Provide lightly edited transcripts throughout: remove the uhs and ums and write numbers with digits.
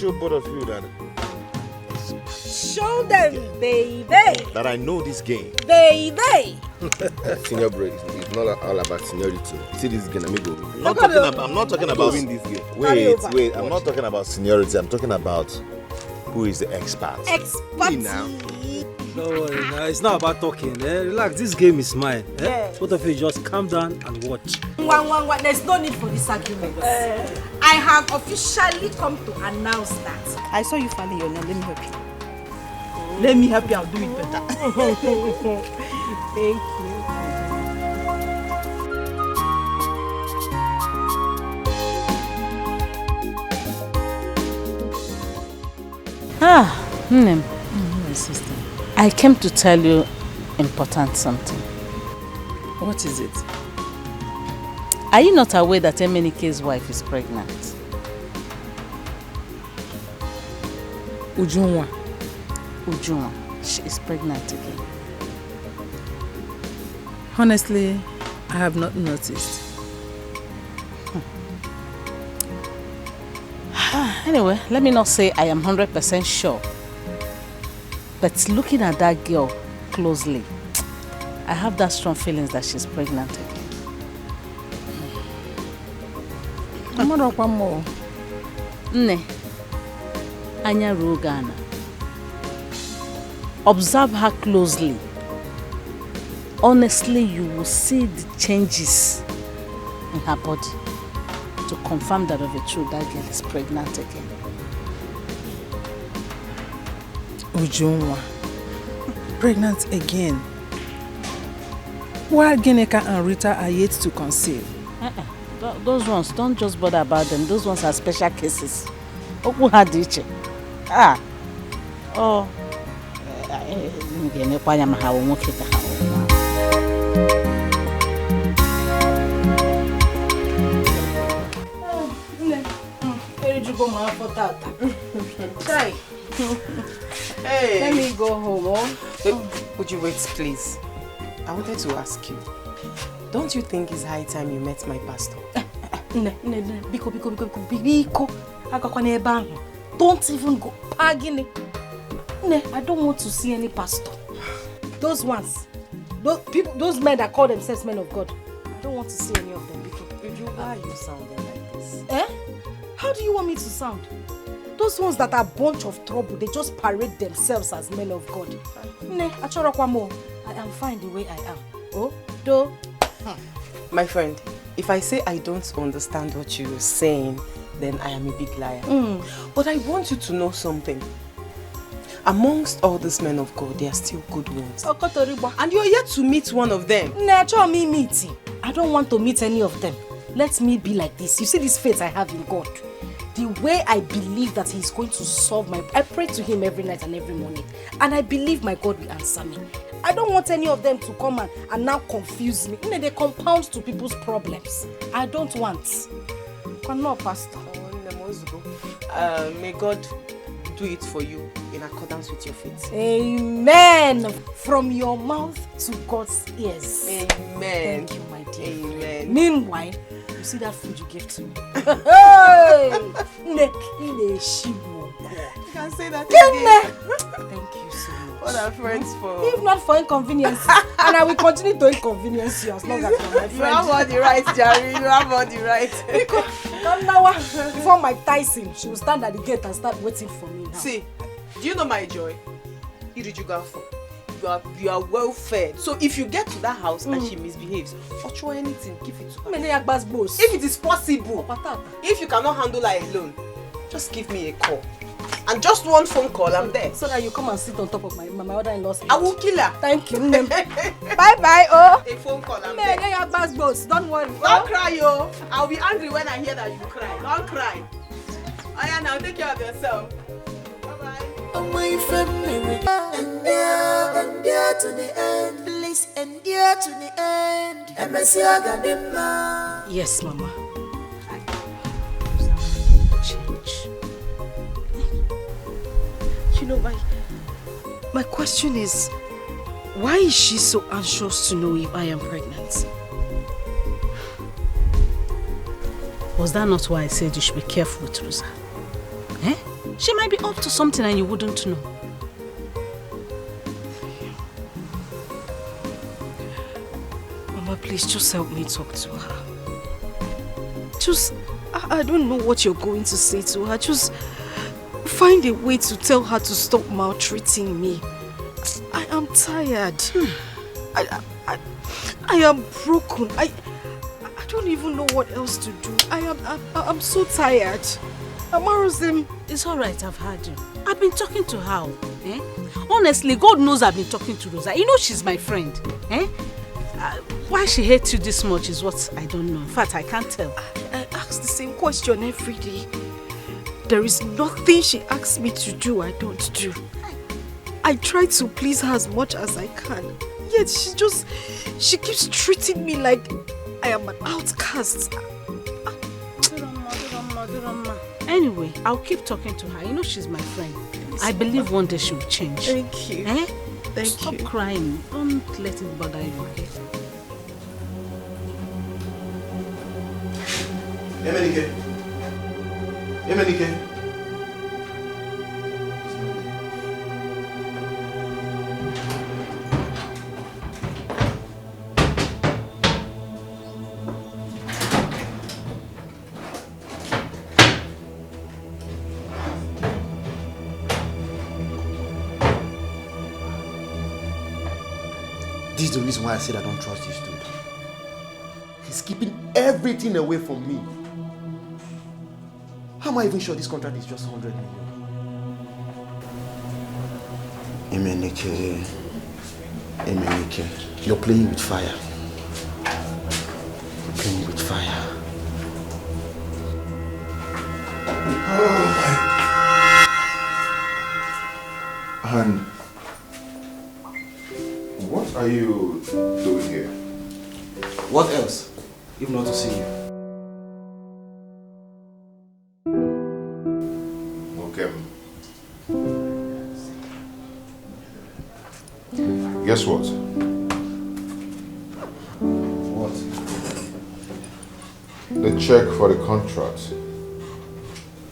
show both of you that. Show them, baby. That I know this game. Baby. Senior bro, it's not all about seniority. See this game, amigo. I'm not talking about win this game. Wait. I'm not talking about seniority. I'm talking about who is the expert. Expert. Now. Don't worry, now it's not about talking. Relax, this game is mine. Yes. Both of you just calm down and watch. There's no need for this argument. I have officially come to announce that. I saw you filing your name. Let me help you. Let me help you. I'll do it better. Thank you. My sister. I came to tell you important something. What is it? Are you not aware that Emenike's wife is pregnant? Ujunwa. She is pregnant again. Honestly, I have not noticed. Anyway, let me not say I am 100% sure. But looking at that girl closely, I have that strong feelings that she's pregnant again. Nne, Anya Rogana. Observe her closely. Honestly, you will see the changes in her body to confirm that of a truth that girl is pregnant again. Ujunwa. Pregnant again. While Geneka and Rita are yet to conceive. Those ones, don't just bother about them. Those ones are special cases. Oku hadiche. Oh. Hey. Let me go home. Would you wait, please? I wanted to ask you. Don't you think it's high time you met my pastor? Biko. Don't even go. I don't want to see any pastor. Those ones. Those people, those men that call themselves men of God. I don't want to see any of them. Why are you sounding like this? How do you want me to sound? Those ones that are a bunch of trouble, they just parade themselves as men of God. I am fine the way I am. My friend, if I say I don't understand what you're saying, then I am a big liar. But I want you to know something. Amongst all these men of God, there are still good ones. And you're yet to meet one of them. I don't want to meet any of them. Let me be like this. You see this faith I have in God. The way I believe that He's going to solve my... I pray to Him every night and every morning. And I believe my God will answer me. I don't want any of them to come and now confuse me. They compound to people's problems. I don't want. No, Pastor. May God do it for you in accordance with your faith. Amen. From your mouth to God's ears. Amen. Thank you, my dear. Amen. Meanwhile, you see that food you gave to me? You can say that again. Thank you so much. What are friends for? If not for inconvenience, and I will continue to inconvenience you as long as you're my friend. You have all the right, Jerry. You have all the right. Come now, before Mike Tyson, she will stand at the gate and start waiting for me now. See, do you know my joy? You are well fed. So if you get to that house and she misbehaves, or throw anything, give it to her. If it is possible, if you cannot handle her alone, just give me a call. And just one phone call, I'm there. So that you come and sit on top of my mother-in-law's head. I will kill her. Thank you. Bye-bye, oh. A phone call, I'm there. Don't worry. Don't cry, oh. I'll be angry when I hear that you cry. Don't cry. Oh yeah, now take care of yourself. Bye-bye. Away from me, endure to the end. Please endure to the end. Yes, Mama. You know, my question is, why is she so anxious to know if I am pregnant? Was that not why I said you should be careful with Rosa? She might be up to something and you wouldn't know. Mama, please just help me talk to her. Just, I don't know what you're going to say to her. Just find a way to tell her to stop maltreating me. I am tired. I am broken. I don't even know what else to do. I'm so tired. Amarozim. It's alright, I've heard you. I've been talking to her. Eh? Honestly, God knows I've been talking to Rosa. You know she's my friend. Eh? Why she hates you this much is what I don't know. In fact, I can't tell. I ask the same question every day. There is nothing she asks me to do I don't do. I try to please her as much as I can. Yet she keeps treating me like I am an outcast. Anyway, I'll keep talking to her. You know she's my friend. I believe one day she'll change. Thank you. Eh? Stop crying. Don't let it bother you, okay? Emenike. This is the reason why I said I don't trust this dude. He's keeping everything away from me. How am I even sure this contract is just 100 million? Emenike, you're playing with fire. You're playing with fire. Oh my. And what are you doing here? What else, if not to see you? Okay. Guess what? What? The check for the contract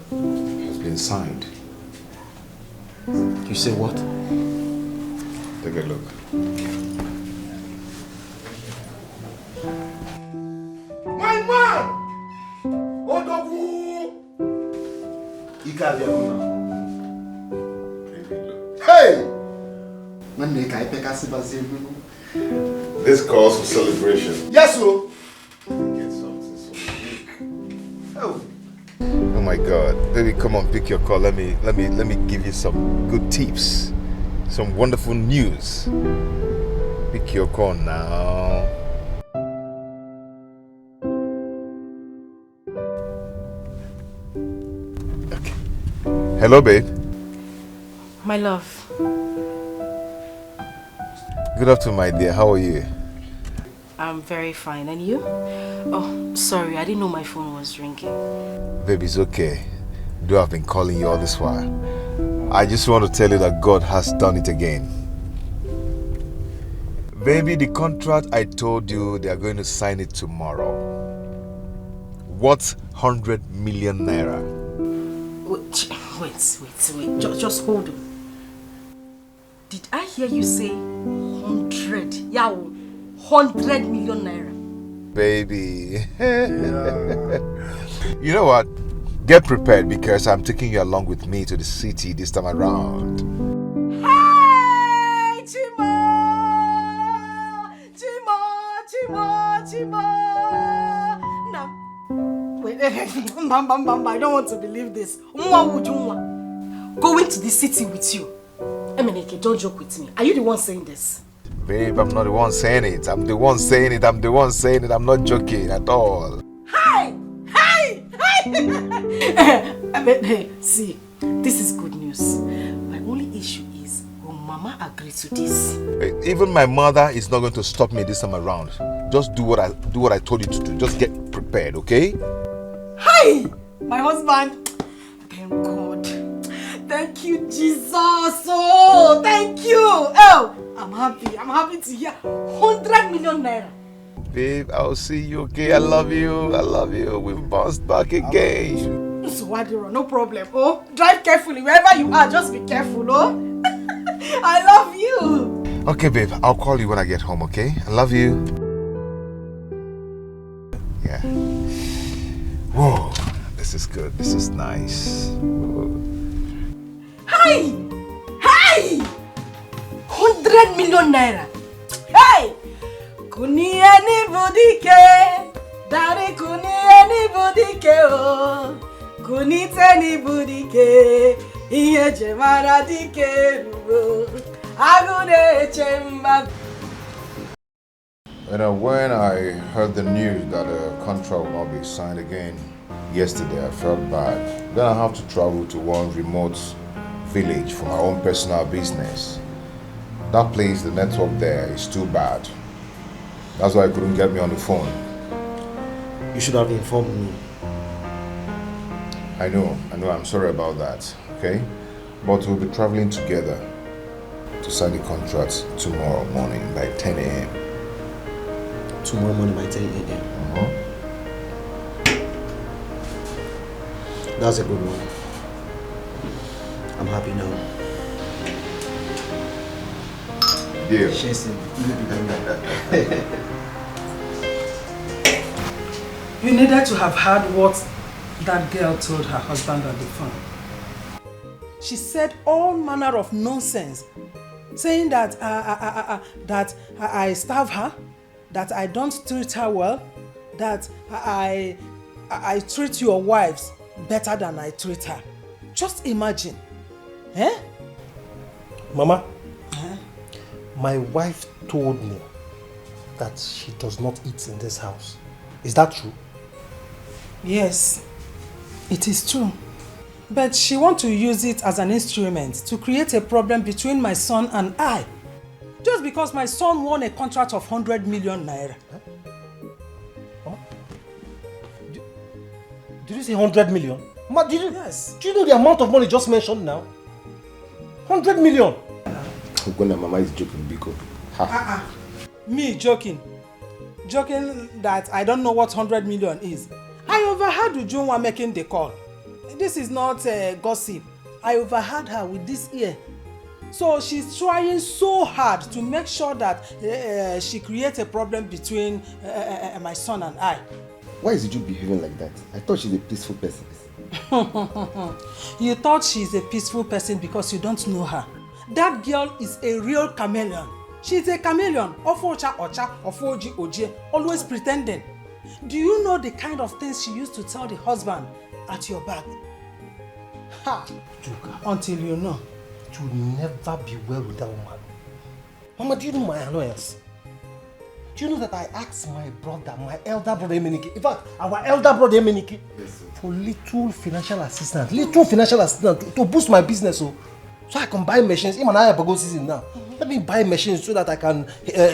has been signed. You say what? Take a look. My man! Odogu! Hey! This calls for celebration. Yes, sir. Get something so unique. Oh my God, baby, come on, pick your call. Let me give you some good tips, some wonderful news. Pick your call now. Okay. Hello, babe. My love. Good afternoon, my dear. How are you? I'm very fine. And you? Oh, sorry. I didn't know my phone was ringing. Baby, it's okay. Though I've been calling you all this while. I just want to tell you that God has done it again. Baby, the contract I told you, they are going to sign it tomorrow. What 100 million naira? Wait. Just hold on. Did I hear you say 100? Yeah, 100 million naira. Baby. You know what? Get prepared because I'm taking you along with me to the city this time around. Hey, Chimo! Now, wait, I don't want to believe this. Going to the city with you. Emenike, don't joke with me. Are you the one saying this? Babe, I'm not the one saying it. I'm the one saying it. I'm not joking at all. Hey! See, this is good news. My only issue is, will Mama agree to this? Even my mother is not going to stop me this time around. Just do what I told you to do. Just get prepared, okay? Hi! My husband. Thank God. Thank you, Jesus. Oh, thank you. Oh, I'm happy to hear 100 million naira. Babe, I'll see you, okay? I love you. We've bounced back again. So no problem. Oh, drive carefully. Wherever you are, just be careful, oh. I love you. Okay, babe. I'll call you when I get home, okay? I love you. Yeah. Whoa. This is good. This is nice. Whoa. Hi! Hi! 100 million naira. Hey! Kuni anybody ke? Daddy kuni anybody ke oh? Kuni anybody ke? Iye jemara dike rubo. Agune chemba. When I heard the news that the contract will not be signed again yesterday, I felt bad. Then I have to travel to one remote village for my own personal business. That place, the network there is too bad. That's why I couldn't get me on the phone. You should have informed me. I know, I'm sorry about that, okay? But we'll be traveling together to sign the contract tomorrow morning by 10 a.m. Tomorrow morning by 10 a.m. That's a good one. I'm happy now. Yeah. You needed to have heard what that girl told her husband on the phone. She said all manner of nonsense, saying that I starve her, that I don't treat her well, that I treat your wives better than I treat her. Just imagine. Eh? Mama, my wife told me that she does not eat in this house. Is that true? Yes, it is true. But she wants to use it as an instrument to create a problem between my son and I. Just because my son won a contract of 100 million naira. Mama, did you say 100 million? Mama, Yes. Do you know the amount of money just mentioned now? 100 million. Ugonna, Mama is joking, Biko. Me joking? Joking that I don't know what 100 million is. I overheard Ujunwa making the call. This is not gossip. I overheard her with this ear. So she's trying so hard to make sure that she creates a problem between my son and I. Why is you behaving like that? I thought she's a peaceful person. You thought she's a peaceful person because you don't know her. That girl is a real chameleon. She's a chameleon. Ofocha ocha, ofoji oje, always pretending. Do you know the kind of things she used to tell the husband at your back? Ha! Until you know. It will never be well with that woman. Mama, do you know my annoyance? Do you know that I asked my brother, my elder brother Emenike, in fact, our elder brother Emenike, for little financial assistance to boost my business, so I can buy machines. Even I have a go season now. Let me buy machines so that I can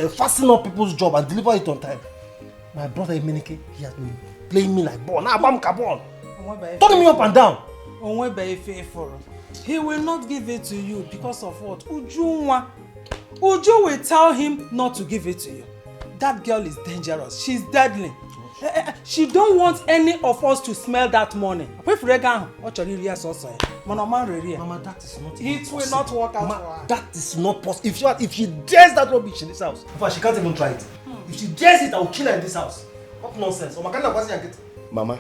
fasten up people's job and deliver it on time. My brother Emenike, he has been playing me like ball. Now I'm carbon. Turning me up and down. He will not give it to you because of what? Ujunwa. Uju will tell him not to give it to you. That girl is dangerous. She's deadly. She don't want any of us to smell that money. Mama, that is not It will not work out for her. That is not possible. If she dares that rubbish in this house, in fact, she can't even try it. If she dares it, I will kill her in this house. What nonsense. Mama,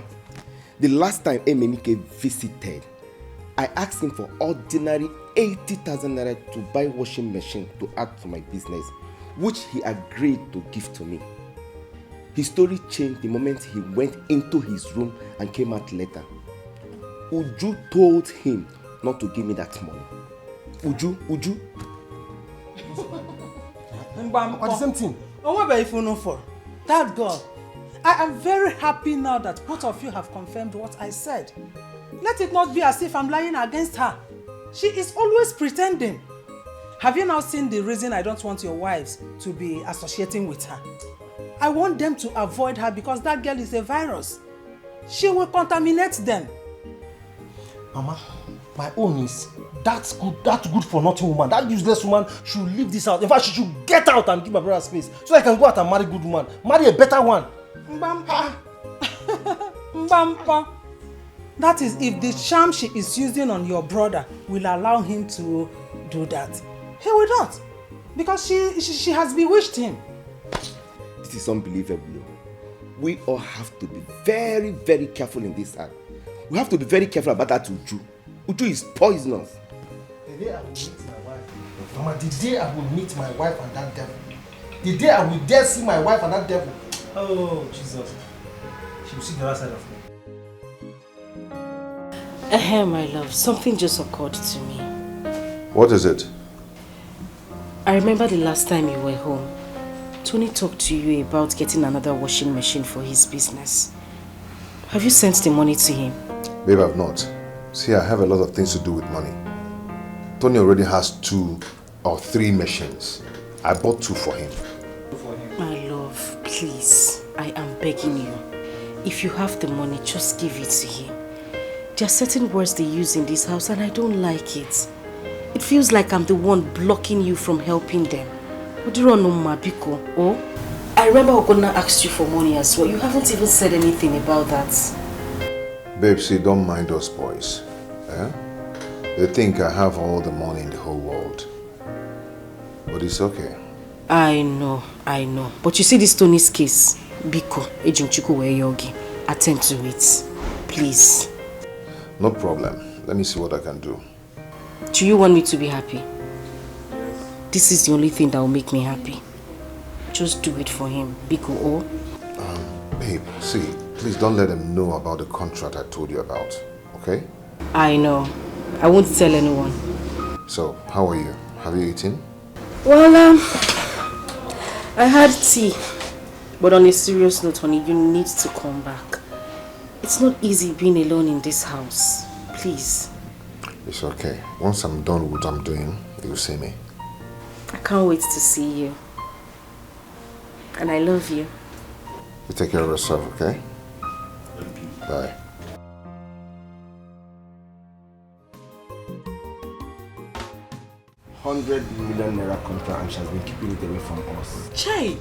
the last time Emenike visited, I asked him for ordinary 80,000 naira to buy washing machine to add to my business, which he agreed to give to me. His story changed the moment he went into his room and came out later. Uju told him not to give me that money. Uju. But the same thing. That girl. I am very happy now that both of you have confirmed what I said. Let it not be as if I'm lying against her. She is always pretending. Have you now seen the reason I don't want your wives to be associating with her? I want them to avoid her because that girl is a virus. She will contaminate them. Mama, my own is that's good for nothing woman. That useless woman should leave this house. In fact, she should get out and give my brother space so I can go out and marry a good woman. Marry a better one. Mbampa. Mbampa. That is, if the charm she is using on your brother will allow him to do that, he will not. Because she has bewitched him. This is unbelievable. We all have to be very, very careful in this act. We have to be very careful about that Uju. Uju is poisonous. The day I will meet my wife, Mama, the day I will meet my wife and that devil, the day I will dare see my wife and that devil, oh Jesus, she will see the other side of me. My love, something just occurred to me. What is it? I remember the last time you were home. Tony talked to you about getting another washing machine for his business. Have you sent the money to him? Babe, I've not. See, I have a lot of things to do with money. Tony already has 2 or 3 machines. I bought 2 for him. My love, please, I am begging you. If you have the money, just give it to him. There are certain words they use in this house and I don't like it. It feels like I'm the one blocking you from helping them. Oh, I remember Ogonna asked you for money as well. You haven't even said anything about that. Babe, see, don't mind those boys. Eh? They think I have all the money in the whole world. But it's okay. I know. But you see this Tony's case. Biko, Ejimchuku Weyogi. Attend to it. Please. No problem. Let me see what I can do. Do you want me to be happy? This is the only thing that will make me happy. Just do it for him. Biko, oh? Babe, see, please don't let them know about the contract I told you about, okay? I know. I won't tell anyone. So, how are you? Have you eaten? Well, I had tea. But on a serious note, honey, you need to come back. It's not easy being alone in this house. Please. It's okay. Once I'm done with what I'm doing, you'll see me. I can't wait to see you. And I love you. You take care of yourself, okay? Bye. $100 million contract and she has been keeping it away from us. Chai,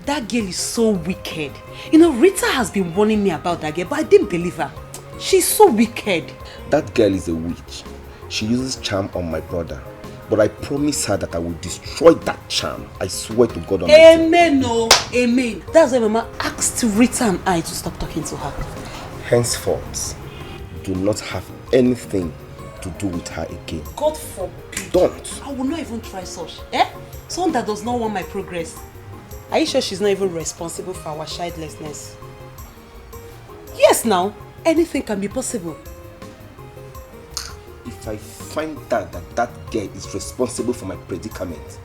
that girl is so wicked. You know, Rita has been warning me about that girl, but I didn't believe her. She's so wicked. That girl is a witch. She uses charm on my brother. But I promise her that I will destroy that charm. I swear to God on my Amen, no. Amen. That's why Mama asked Rita and I to stop talking to her. Henceforth, do not have anything to do with her again. God forbid. Don't. I will not even try such. Someone that does not want my progress. Are you sure she's not even responsible for our childlessness? Yes, now. Anything can be possible. If I find out that girl is responsible for my predicament,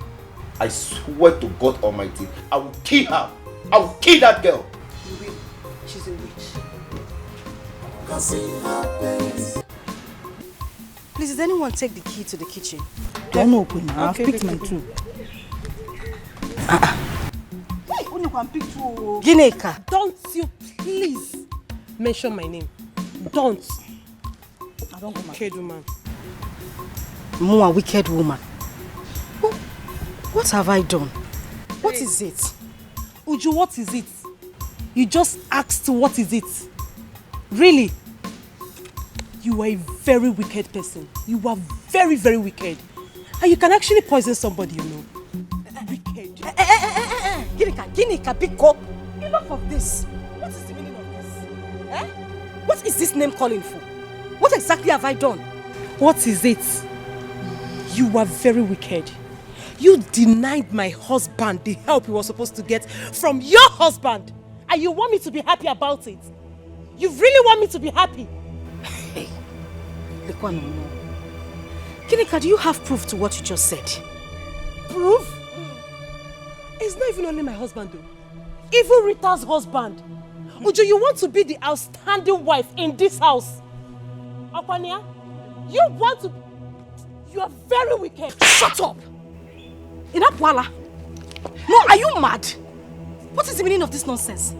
I swear to God Almighty, I will kill her. I will kill that girl. You will. She's a witch. Please, did anyone take the key to the kitchen? Don't open now. I've picked my 2. Gineka. Don't you please mention my name. Don't. I don't go mad. Wicked woman. More wicked woman. What have I done? What is it? Uju, what is it? You just asked what is it? Really? You are a very wicked person. You are very, very wicked. And you can actually poison somebody, you know. Wicked. Gineka, Biko. Enough of this. What is the meaning of this? What is this name calling for? What exactly have I done? What is it? You are very wicked. You denied my husband the help he was supposed to get from your husband. And you want me to be happy about it? You really want me to be happy? Hey, Gineka, do you have proof to what you just said? Proof? It's not even only my husband though. Even Rita's husband. Uju, you want to be the outstanding wife in this house. Akwania, you want to... You are very wicked. Shut up! Inapwala. No, are you mad? What is the meaning of this nonsense?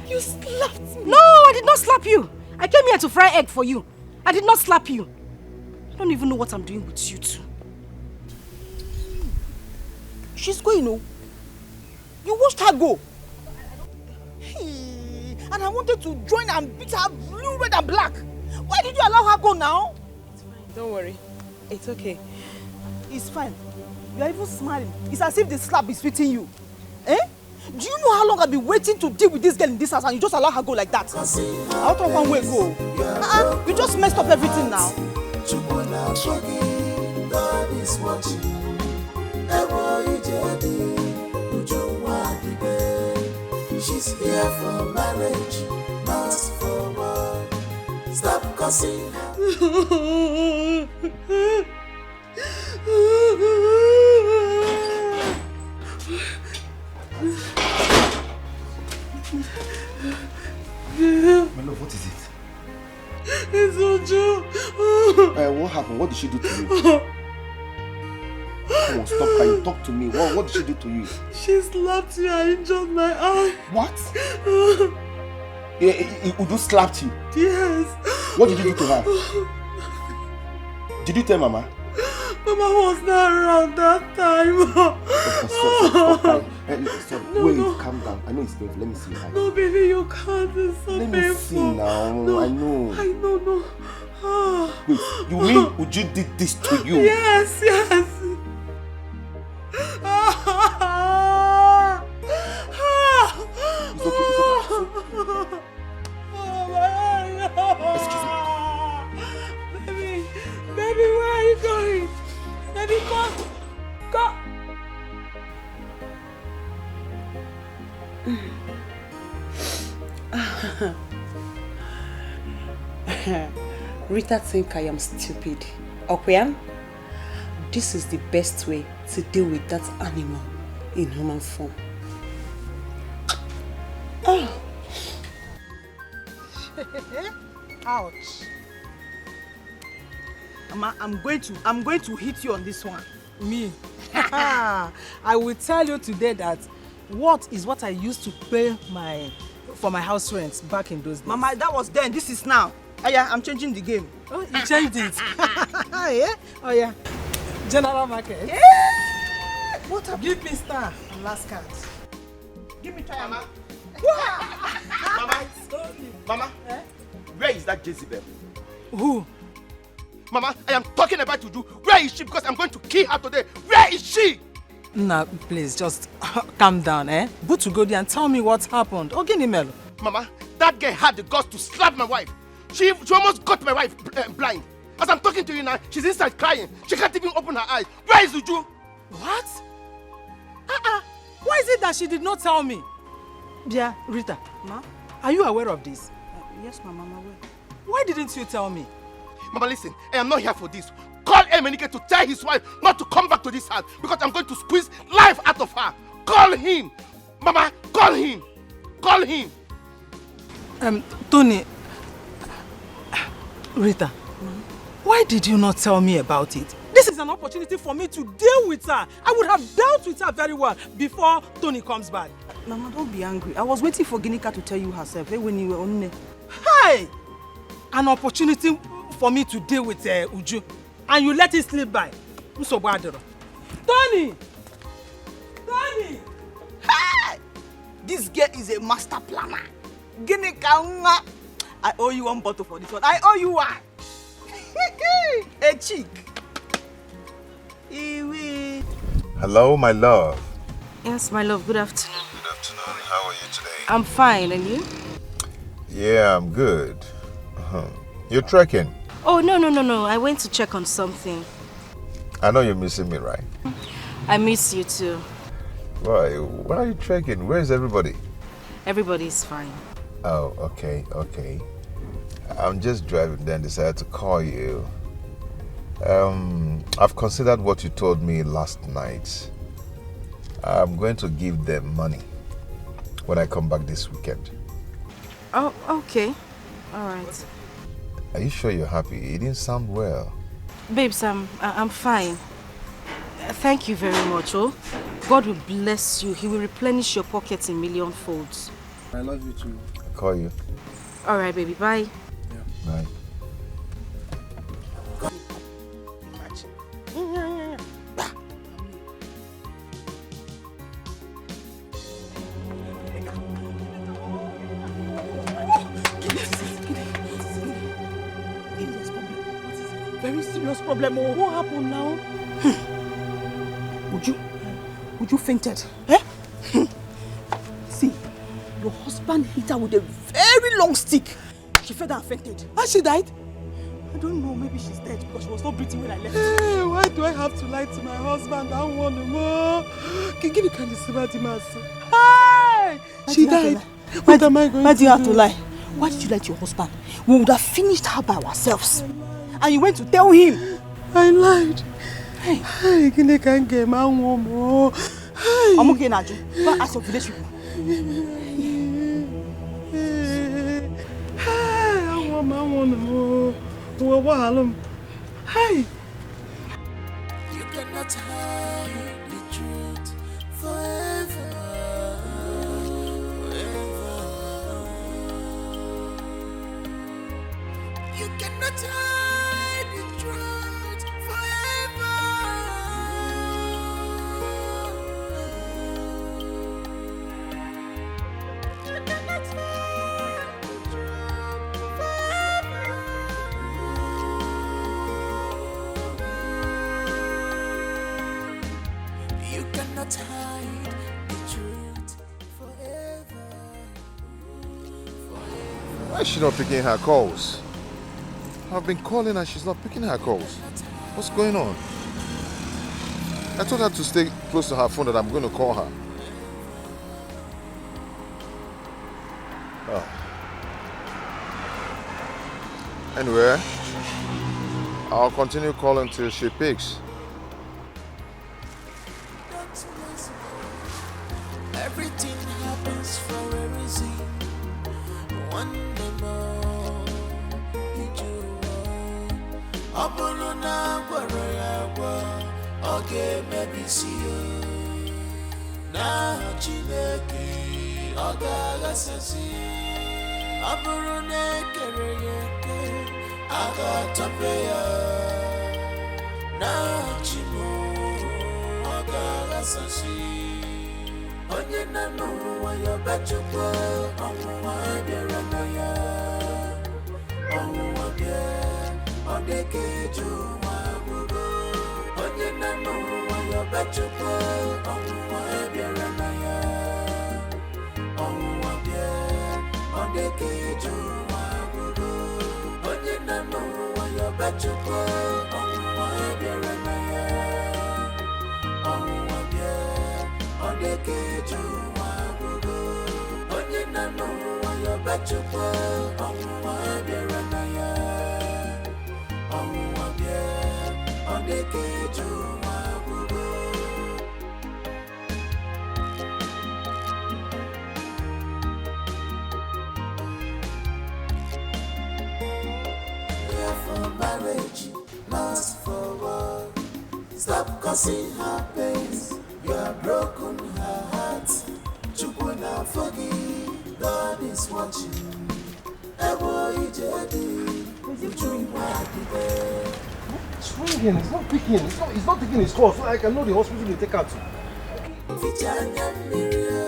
You slapped me. No, I did not slap you. I came here to fry egg for you. I did not slap you. I don't even know what I'm doing with you two. She's going, oh. You watched her go. and I wanted to join and beat her blue, red and black. Why did you allow her go now? It's fine. Don't worry. It's okay. It's fine. You are even smiling. It's as if the slap is fitting you. Eh? Do you know how long I've been waiting to deal with this girl in this house and you just allow her go like that? Out of one way go. You just messed up everything now. God is watching. She's here for marriage, not for war. Stop cussing her. My love, what is it? It's Uju. What happened? What did she do to you? Come on, stop crying. Talk to me. What did she do to you? She slapped me and injured my eye. What? Uju slapped you? Yes. What did you do to her? Did you tell Mama? Mama was not around that time. Stop crying. Wait, calm down. I know it's painful. Let me see your eye. No, baby, you can't. It's so Let painful. me see now. No, I know. I know, no. Wait, you mean Uju did this to you? Yes, yes. It's okay, it's okay. Excuse me. Baby, where are you going? Baby, come. Rita think I am stupid. Okwean, this is the best way to deal with that animal in human form. Oh. Ouch. Mama, I'm going to hit you on this one. Me? I will tell you today that what I used to pay for my house rent back in those days. Mama, that was then. This is now. Oh yeah, I'm changing the game. Oh, you changed it. Yeah? Oh yeah. General market. Yeah. What happened? Give me star and last card. Give me try, Mama. Mama, where is that Jezebel? Who? Mama, I am talking about Uju. Where is she? Because I'm going to kill her today. Where is she? Nah, please, just calm down, eh? But to go there and tell me what happened. Melo. Mama, that girl had the guts to slap my wife. She almost got my wife blind. As I'm talking to you now, she's inside crying. She can't even open her eyes. Where is Uju? What? Why is it that she did not tell me? Dear Rita, Ma? Are you aware of this? Yes, Mama, I'm aware. Why didn't you tell me? Mama, listen, I am not here for this. Call Emenike to tell his wife not to come back to this house because I'm going to squeeze life out of her. Call him. Mama, call him. Call him. Tony. Rita, why did you not tell me about it? This is an opportunity for me to deal with her. I would have dealt with her very well before Tony comes back. Mama, don't be angry. I was waiting for Ginika to tell you herself when you were on there. Hey! An opportunity for me to deal with Uju. And you let it slip by. Tony! Tony! Hey! This girl is a master planner. Ginika, I owe you one bottle for this one. I owe you one. A cheek. Hello, my love. Yes, my love. Good afternoon. Good afternoon. How are you today? I'm fine, and you? Yeah, I'm good. You're trekking? Oh, no. I went to check on something. I know you're missing me, right? I miss you too. Why? Why are you trekking? Where is everybody? Everybody's fine. Oh, okay. I'm just driving, then decided to call you. I've considered what you told me last night. I'm going to give them money when I come back this weekend. Oh, okay. All right. Are you sure you're happy? It didn't sound well. Babes, I'm fine. Thank you very much, oh. God will bless you. He will replenish your pockets in million folds. I love you too. I'll call you. All right, baby. Bye. Yeah. Bye. very serious problem. Oh, what happened now? Would you fainted? Eh? See, your husband hit her with a very long stick. She fell down and fainted. And she died? I don't know, maybe she's dead because she was not breathing when I left. Hey, why do I have to lie to my husband? I don't want no more. Can you give me candy about him? Hey! She died. What am I going to do? Why do you have to lie? Why did you lie to your husband? We would have finished her by ourselves. And you went to tell him. I lied. Hey, you can't get my woman. Hey. I'm okay, Naju. Go and ask your village people. Hey, I want my woman. Hey. You cannot hide the truth forever. You cannot hide the truth forever. You cannot hide the truth forever. You cannot hide the truth forever. Why is she not picking her calls? I've been calling her, she's not picking her calls. What's going on? I told her to stay close to her phone that I'm going to call her. Oh. Anyway, I'll continue calling till she picks. Everything happens for a reason. One day more, you do. Abuluna Guarayagua, okay, maybe see you. Now, Chineke, Oga Sassi. Abuluna Kereke, Aga Tapea. Now, Chimo, Oga Sassi. Onye na n'ụwa ya bachukwa ọnwụnwa bịara na ya ọnwụnwa bịa ọ dịka ije ụwa gwụgo onye na n'ụwa ya bachukwa ọnwụnwa bịara na ya ọnwụnwa bịa ọ dịka ije ụwa gwụgo onye na n'ụwa ya bachukwa ọnwụnwa bịara na ya ọnwụnwa bịa ọ dịka ije ụwa gwụgo onye na n'ụwa ya bachukwa ọnwụnwa bịara na ya ọnwụnwa bịa ọ dịka ije ụwa gwụgo Care for marriage, lust for war. Stop causing her pains. You have broken her heart. Chukuna forgive. God is watching. Ebo ijedi. What's wrong again? It's not picking. It's not taking his call, so I can know the hospital they take her to. Vijanya Miriam.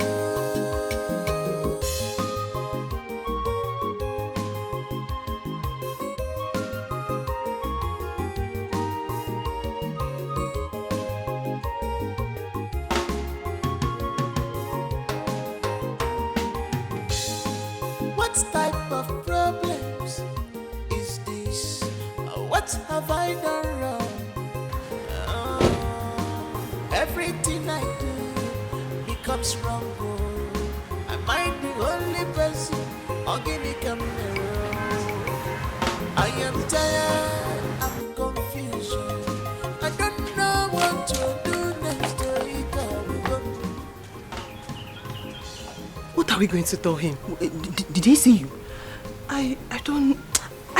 What type of problems is this? What have I done wrong? Everything I do becomes wrong. Am I the only person? Or give me camera? I am tired, I'm confused. I don't know what to do next. What are we going to tell him? Did he see you? I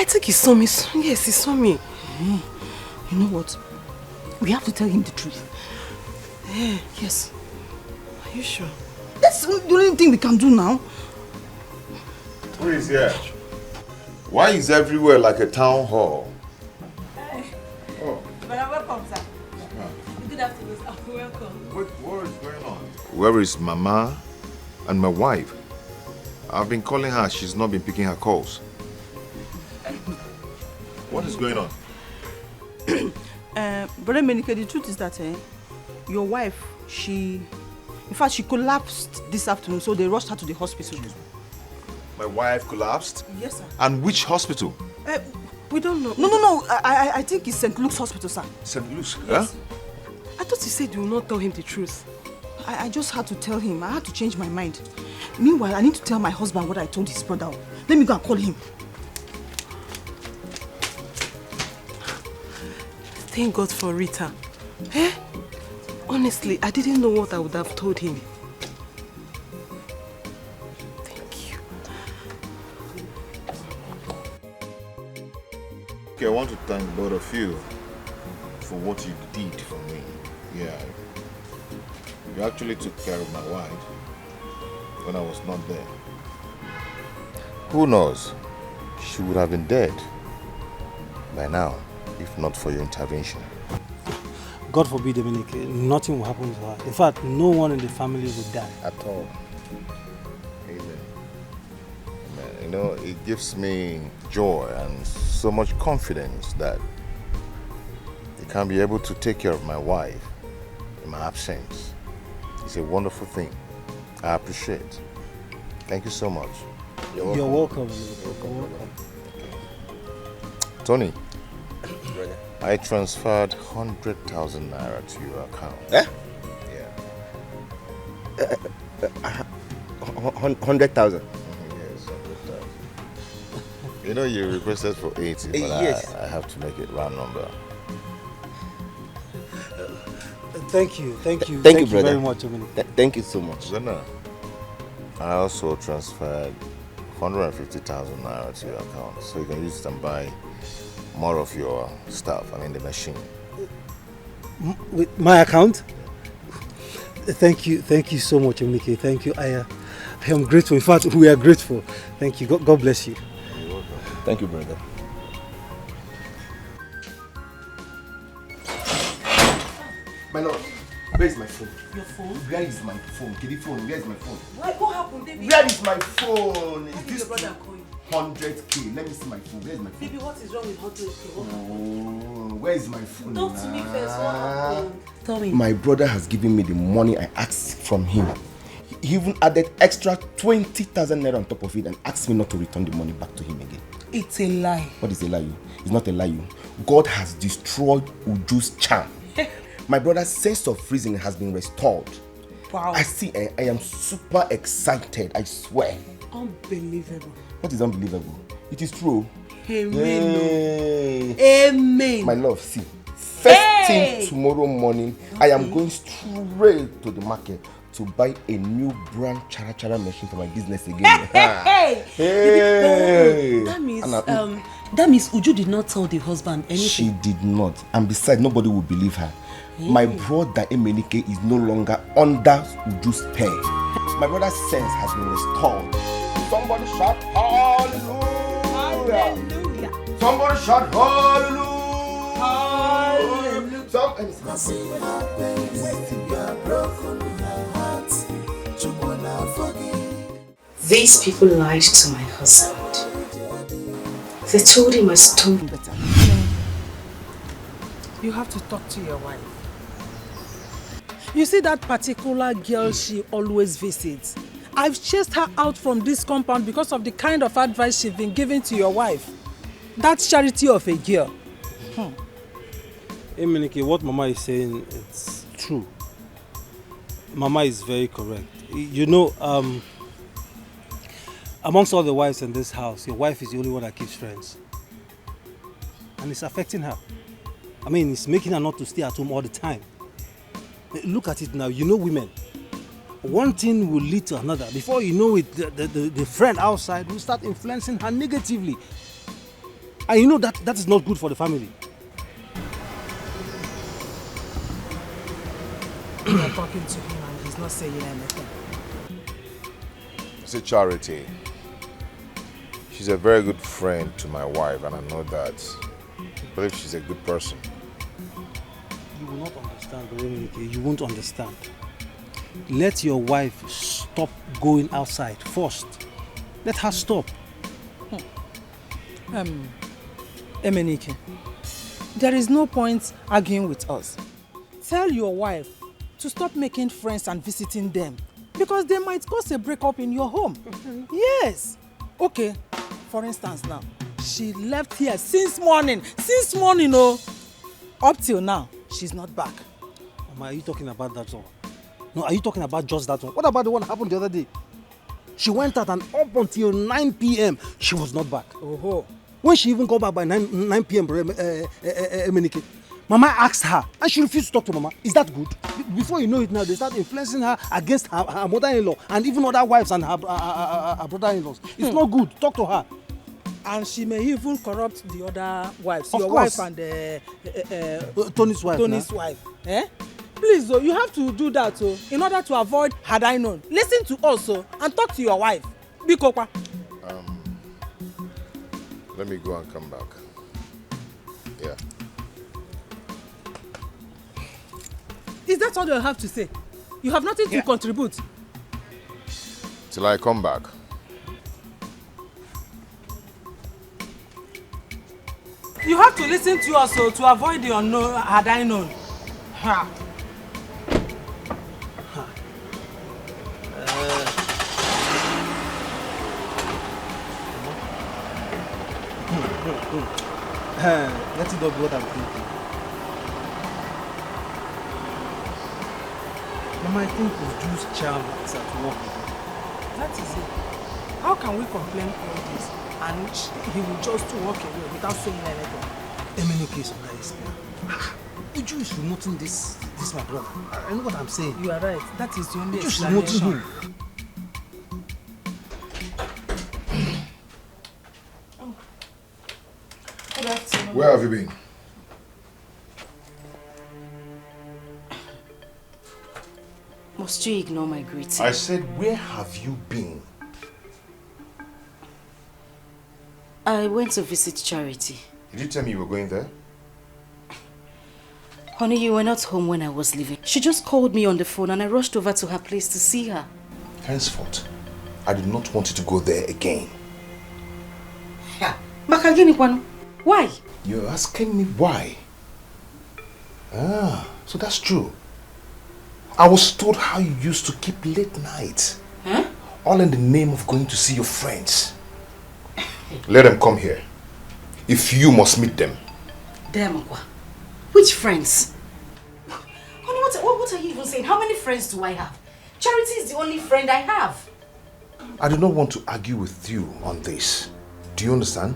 think he saw me. Yes, he saw me. You know what? We have to tell him the truth. Yes. Are you sure? That's the only thing we can do now. Who is here? Why is everywhere like a town hall? Oh. But welcome, sir. Good afternoon, sir. Welcome. What is going on? Where is Mama and my wife? I've been calling her. She's not been picking her calls. What is going on? Brother Menike, the truth is that your wife, in fact, she collapsed this afternoon, so they rushed her to the hospital. My wife collapsed? Yes, sir. And which hospital? We don't know. No. I think it's St. Luke's Hospital, sir. St. Luke's? Yes. Huh? I thought you said you will not tell him the truth. I just had to tell him. I had to change my mind. Meanwhile, I need to tell my husband what I told his brother. Let me go and call him. Thank God for Rita. Honestly, I didn't know what I would have told him. Thank you. Okay, I want to thank both of you for what you did for me. Yeah. You actually took care of my wife when I was not there. Who knows? She would have been dead by now if not for your intervention. God forbid, Dominic, nothing will happen to her. In fact, no one in the family would die. At all. Amen. Amen. You know, it gives me joy and so much confidence that you can be able to take care of my wife in my absence. It's a wonderful thing. I appreciate. Thank you so much. You're welcome. You're welcome. Tony, I transferred 100,000 naira to your account. Eh? Yeah. 100,000. Yes, 100,000. You know, you requested for 80, but yes. I have to make it round number. Thank you, thank you. Thank you, brother. Very much, Dominic. Thank you so much. Zena, I also transferred 150,000 naira to your account, so you can use it and buy more of your stuff, the machine. With my account? Thank you so much, Dominic. Thank you. I am grateful. In fact, we are grateful. Thank you. God bless you. You're welcome. Thank you, brother. My lord, where is my phone? Your phone? Where is my phone? Kiddy phone, where is my phone? What happened, baby? Where is my phone? How did your brother call you? 100K. Let me see my phone. Where is my phone? Baby, what is wrong with 100K? Oh, where is my phone? Talk to me first. What happened? Tell me. My brother has given me the money I asked from him. He even added extra 20,000 naira on top of it and asked me not to return the money back to him again. It's a lie. What is a lie? It's not a lie. God has destroyed Uju's charm. My brother's sense of reason has been restored. Wow. I am super excited, I swear. Unbelievable. What is unbelievable? It is true. Amen. Hey. Amen. My love, see. First thing tomorrow morning, I am going straight to the market to buy a new brand chara machine for my business again. Hey! That means Uju did not tell the husband anything. She did not. And besides, nobody will believe her. My brother Emenike is no longer under Uju's spell. My brother's sense has been restored. Somebody shout hallelujah! Hallelujah! Somebody shout hallelujah! Hallelujah! These people lied to my husband. They told him I stole better. You have to talk to your wife. You see that particular girl she always visits? I've chased her out from this compound because of the kind of advice she's been giving to your wife. That's charity of a girl. Hey, Menike, what Mama is saying, it's true. Mama is very correct. You know, amongst all the wives in this house, your wife is the only one that keeps friends. And it's affecting her. I mean, it's making her not to stay at home all the time. Look at it now, you know women. One thing will lead to another. Before you know it, the friend outside will start influencing her negatively. And you know that is not good for the family. You're talking to him and he's not saying anything. It's a charity. She's a very good friend to my wife, and I know that. I believe she's a good person. You will not understand, Menike. You won't understand. Let your wife stop going outside first. Let her stop. Emenike, there is no point arguing with us. Tell your wife to stop making friends and visiting them because they might cause a breakup in your home. Yes. Okay, for instance now, she left here since morning, oh. Up till now, she's not back. Mama, are you talking about that one? No, are you talking about just that one? What about the one that happened the other day? She went out and up until 9 p.m. she was not back. Oh. When she even got back by 9 p.m. Emenike, Mama asked her and she refused to talk to Mama. Is that good? Before you know it now, they start influencing her against her mother-in-law and even other wives and her brother-in-laws. It's not good. Talk to her. And she may even corrupt the other wives. Of your course. wife and Tony's wife. Tony's wife. Please, though, you have to do that in order to avoid had I known. Listen to us and talk to your wife. Bikokwa. Let me go and come back. Yeah. Is that all you have to say? You have nothing to contribute. Till I come back. You have to listen to us to avoid the unknown had I known. Ha. Let it not be what I'm thinking. Mama, I think we've used Childless at work. That is it. How can we complain all this and he will just walk away without saying anything? Emenike is nice. Uju is remoting this my brother. I know what I'm saying. You are right. That is the only Uju is remoting him. Where have you been? Must you ignore my greeting? I said, where have you been? I went to visit Charity. Did you tell me you were going there? Honey, you were not home when I was leaving. She just called me on the phone and I rushed over to her place to see her. Henceforth, I do not want you to go there again. Why? You're asking me why? So that's true. I was told how you used to keep late nights. Huh? All in the name of going to see your friends. Let them come here. If you must meet them. Demakwa. Which friends? Honey, what are you even saying? How many friends do I have? Charity is the only friend I have. I do not want to argue with you on this. Do you understand?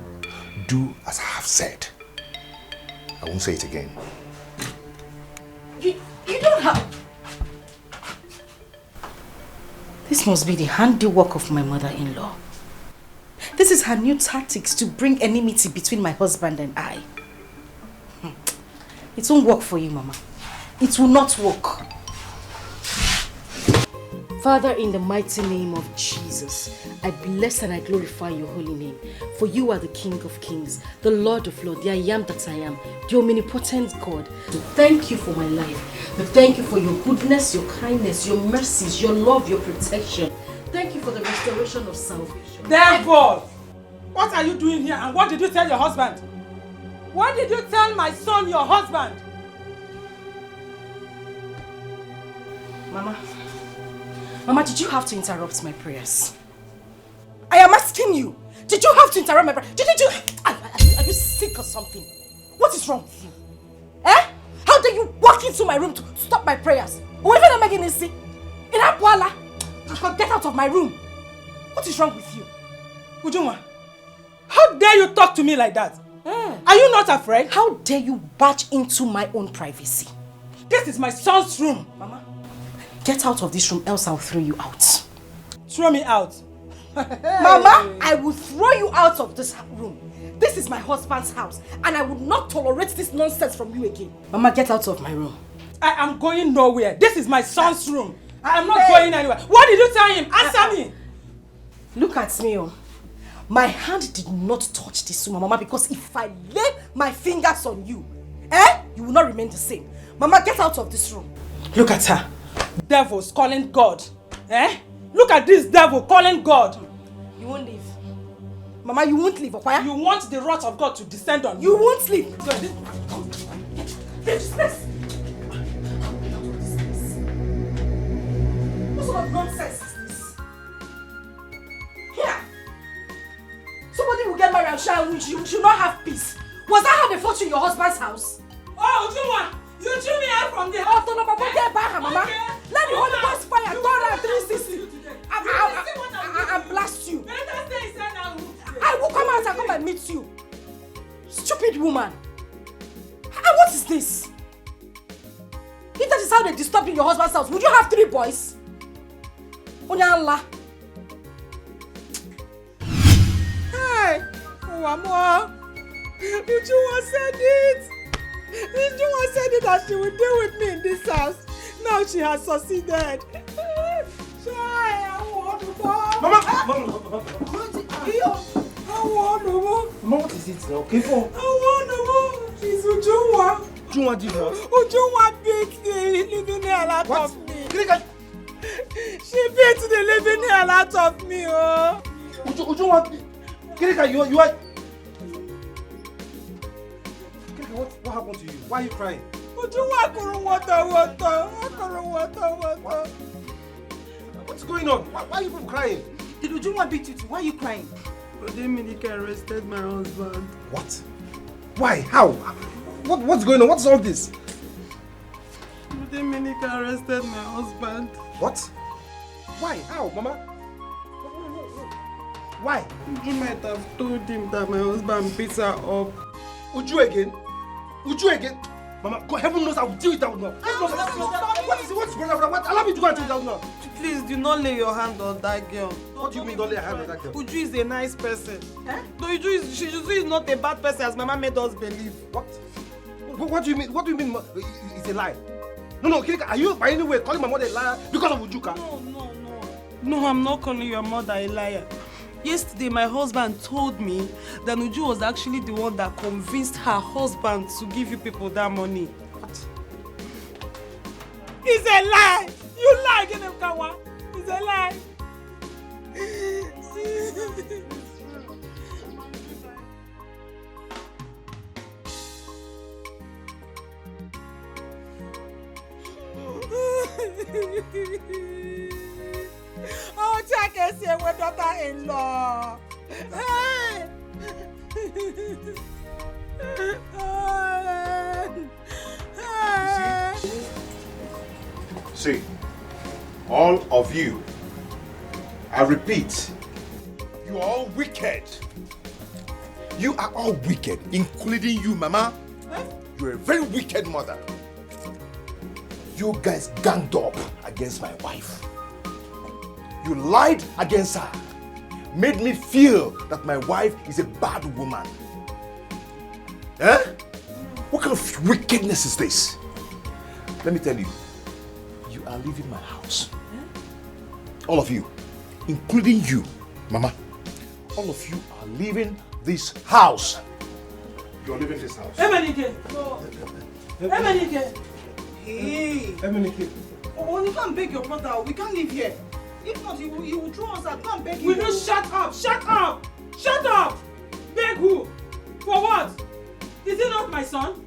Do as I have said. I won't say it again. You don't have... This must be the handiwork of my mother-in-law. This is her new tactics to bring enmity between my husband and I. It won't work for you, Mama. It will not work. Father, in the mighty name of Jesus, I bless and I glorify your holy name. For you are the King of Kings, the Lord of Lords, the I am that I am, the omnipotent God. Thank you for my life. Thank you for your goodness, your kindness, your mercies, your love, your protection. Thank you for the restoration of salvation. Therefore, what are you doing here and what did you tell your husband? What did you tell my son, your husband? Mama, did you have to interrupt my prayers? I am asking you. Did you have to interrupt my prayers? Are you sick or something? What is wrong with you? How dare you walk into my room to stop my prayers? Get out of my room. What is wrong with you? Ujunwa, how dare you talk to me like that? Are you not afraid? How dare you barge into my own privacy? This is my son's room. Mama, get out of this room else I'll throw you out. Throw me out? Mama, I will throw you out of this room. This is my husband's house and I would not tolerate this nonsense from you again. Mama, get out of my room. I am going nowhere. This is my son's room. I am not going anywhere. What did you tell him? Answer me. Look at me. My hand did not touch this woman, Mama, because if I lay my fingers on you, you will not remain the same. Mama, get out of this room. Look at her. Devils calling God. Look at this devil calling God. You won't leave. Mama, you won't leave, okay? You want the wrath of God to descend on you. You won't leave. This place! What sort of nonsense is this? Here! Somebody will get married and you should not have peace. Was that how they fought you in your husband's house? Oh, Ujunwa! You threw me out from the house! Oh, Tono, Papa, get back, Mama! Okay. Let the Holy Ghost fire turn around 360 and blast you! I will come out and come and meet you! Stupid woman! And what is this? If that is how they disturbed in your husband's house, would you have 3 boys? Onyala. Hey! Wamo! Ujunwa said it! Ujunwa said it that she would deal with me in this house. Now she has succeeded. Mama, what is it now? Okay, She's Ujunwa. Ujunwa did what? Ujunwa beat the living hell out of me. She beat the living hell out of me, oh. Ujunwa, Kirika, you are. Kirika, what happened to you? Why are you crying? Ujunwa couldn't water. What's going on? Why are you people crying? Did Ujunwa beat you too? Why are you crying? Dominica arrested my husband. What? Why? How? What's going on? What's all this? Dominica arrested my husband. What? Why? How, Mama? Why? You might have told him that my husband beat her up. Uju again? Mama, God, heaven knows I will deal with that now. What's going on? What? Allow me to go and deal with that now. Please do not lay your hand on that girl. What do you mean don't lay your hand on that girl? Uju is a nice person. No, Uju is not a bad person as Mama made us believe. What? What do you mean? What do you mean it's a lie? No, Kirika, are you by any way calling my mother a liar because of Ujuka? No, I'm not calling your mother a liar. Yesterday, my husband told me that Uju was actually the one that convinced her husband to give you people that money. What? It's a lie! You lie, Genevkawa! It's a lie! Oh, check and say we're daughter-in-law. Hey! See, all of you, I repeat, you are all wicked. You are all wicked, including you, Mama. You're a very wicked mother. You guys ganged up against my wife. You lied against her. Made me feel that my wife is a bad woman. Eh? What kind of wickedness is this? Let me tell you, you are leaving my house. All of you, including you, Mama. All of you are leaving this house. You're leaving this house. Emenike! Emenike! Hey! Emenike. Oh, you can't beg your brother. We can't live here. If not, he will throw us out. Go and beg him. Will you shut up? Shut up! Shut up! Beg who? For what? Is he not my son?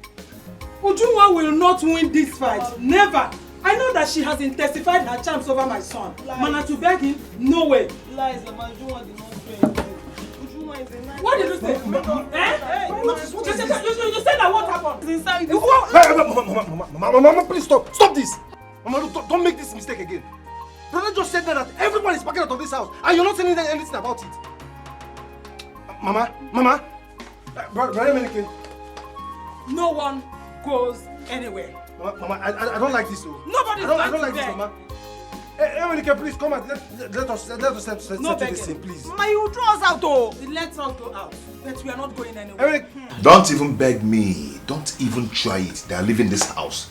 Ujunwa will not win this fight. Never! I know that she has intensified her charms over my son. Mana to beg him? No way. Lies, Mama. Ujunwa did not do anything. Ujunwa is a nice. What did you say? You said that what happened? Inside Mama, please stop. Stop this. Mama, don't make this mistake again. Brother just said that everyone is packing out of this house and you're not saying anything about it. Mama. Brother Emenike. No one goes anywhere. Mama, I don't like this though. Nobody's I don't like this, Mama. Emenike, please come and let us settle No this thing, please. Mama, you will throw us out though. Let us go out. But we are not going anywhere. Don't even beg me. Don't even try it. They are leaving this house.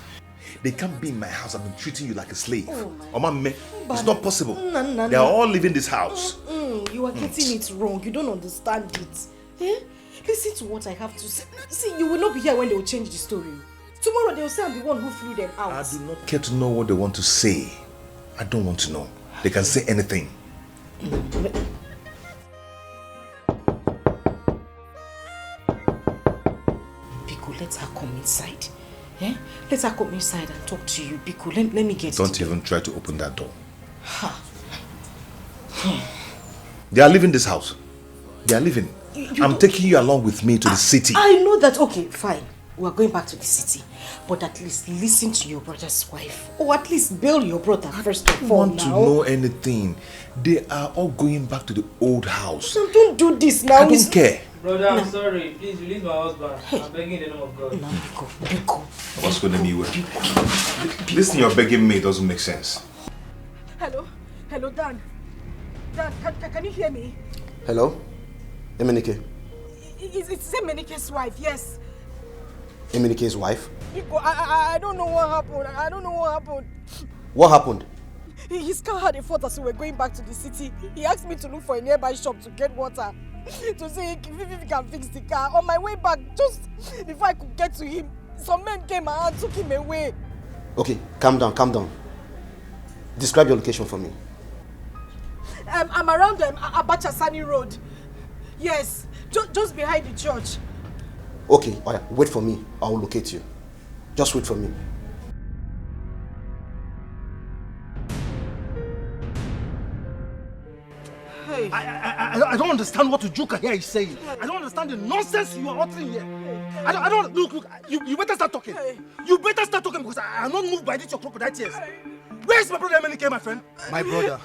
They can't be in my house. I've been treating you like a slave. It's not possible. They are all leaving this house. You are getting it wrong. You don't understand it. Eh? Listen to what I have to say. See, you will not be here when they will change the story. Tomorrow they will say I'm the one who flew them out. I do not care to know what they want to say. I don't want to know. They can say anything. Biko, let her come inside. Eh? Let her come inside and talk to you. Biko, let me get Don't even try to open that door. They are leaving this house. They are leaving. I'm taking you along with me to the city. I know that. Okay, fine. We are going back to the city. But at least listen to your brother's wife. Or at least bail your brother first of all. I don't want to know anything. They are all going back to the old house. So don't do this now. I don't care. Brother, I'm sorry. Please release my husband. I'm begging in the name of God. No, Biko. What's going to be with? Listen, you're begging me. It doesn't make sense. Hello, Dan. Dan, can you hear me? Hello? Emenike. It's Emenike's wife, yes. Emenike's wife? Biko, I don't know what happened. What happened? His car had a fault as we were going back to the city. He asked me to look for a nearby shop to get water. To see if he can fix the car. On my way back, just before I could get to him, some men came and took him away. Okay, calm down. Describe your location for me. I'm around Abacha Sani Road. Yes, just behind the church. Okay, all right, wait for me. I will locate you. Just wait for me. Hey. I don't understand what Ujuka here is saying. I don't understand the nonsense you are uttering here. I don't look. You better start talking. You better start talking because I am not moved by this your crocodile tears. Where is my brother Emenike, my friend? My brother.